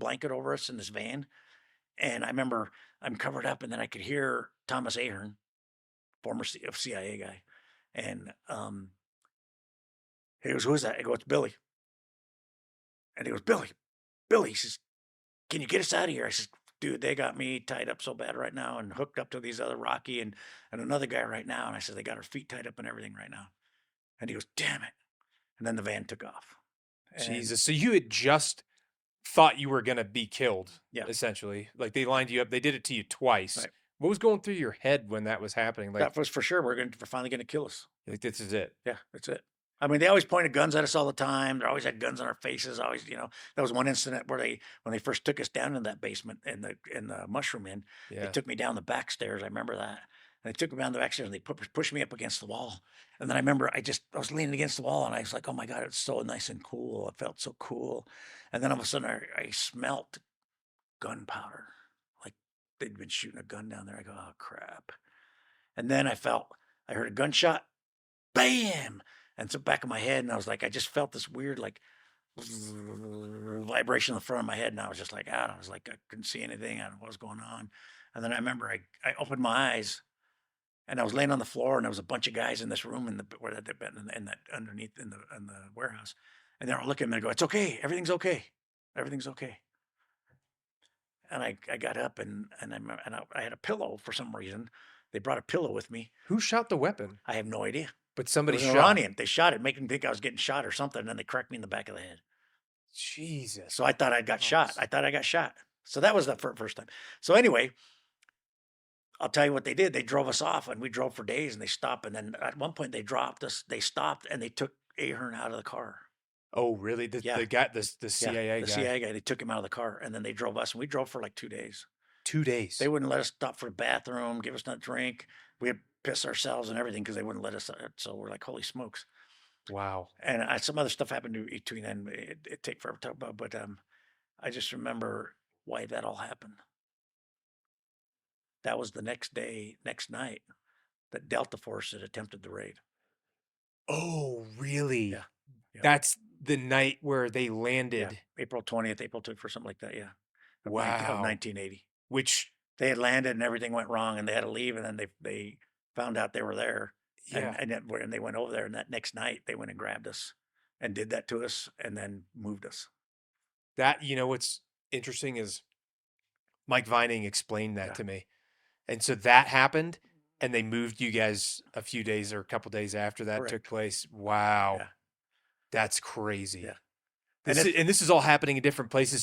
blanket over us in this van. And I remember I'm covered up, and then I could hear Thomas Ahern, former CIA guy, and he goes, "Who is that?" I go, "It's Billy." And he goes, "Billy, Billy." He says, "Can you get us out of here?" I says, "Dude, they got me tied up so bad right now and hooked up to these other Rocky and another guy right now." And I said, "They got our feet tied up and everything right now." And he goes, "Damn it." And then the van took off. And Jesus. So you had just thought you were gonna be killed, yeah, essentially. Like they lined you up. They did it to you twice. right. What was going through your head when that was happening? That was for sure. We're finally gonna kill us. Like this is it. Yeah, that's it. I mean, they always pointed guns at us all the time. They always had guns on our faces. Always, there was one incident where when they first took us down in that basement in the mushroom inn, they Yeah. took me down the back stairs. I remember that. And they took me down the back stairs and they pushed me up against the wall. And then I remember I was leaning against the wall and I was like, oh my God, it's so nice and cool. It felt so cool. And then all of a sudden I smelt gunpowder. Like they'd been shooting a gun down there. I go, oh crap. And then I heard a gunshot, bam! And so back of my head, and I was like, I just felt this weird like vibration in the front of my head, and I was just like out. I was like, I couldn't see anything. I don't know what was going on. And then I remember I opened my eyes and I was laying on the floor, and there was a bunch of guys in this room where they'd been in that underneath in the warehouse, and they're all looking at me and go, "It's okay, everything's okay, everything's okay." And I got up and I had a pillow for some reason. They brought a pillow with me. Who shot the weapon? I have no idea. But It somebody was an shot. Iranian. They shot it, making me think I was getting shot or something, and then they cracked me in the back of the head. Jesus So I thought I got shot. Christ. I thought I got shot. So that was the first time. So anyway, I'll tell you what they did. They drove us off, and we drove for days, and they stopped. And then at one point, they dropped us. They stopped, and they took Ahern out of the car. Oh, really? Yeah, The guy, the yeah, CIA the guy. CIA guy. They took him out of the car, and then they drove us, and we drove for like 2 days. 2 days. They wouldn't let us stop for the bathroom, give us nothing to drink. We had to piss ourselves and everything because they wouldn't let us. So we're like, holy smokes. Wow. And some other stuff happened between then. It take forever to talk about, but I just remember why that all happened. That was the next night that Delta Force had attempted the raid. Oh, Yeah, really? yeah, That's the night where they yeah. landed. April 20th, April 21st, something like that. Yeah, of Wow. 1980. Which, They had landed and everything went wrong, and they had to leave, and then they found out they were there, and yeah, and they went over there, and that next night they went and grabbed us, and did that to us, and then moved us. what's interesting is Mike Vining explained that Yeah, to me. And so that happened, and they moved you guys a few days or a couple days after that took correct. place. Wow. Yeah, That's crazy. yeah, and And this is all happening in different places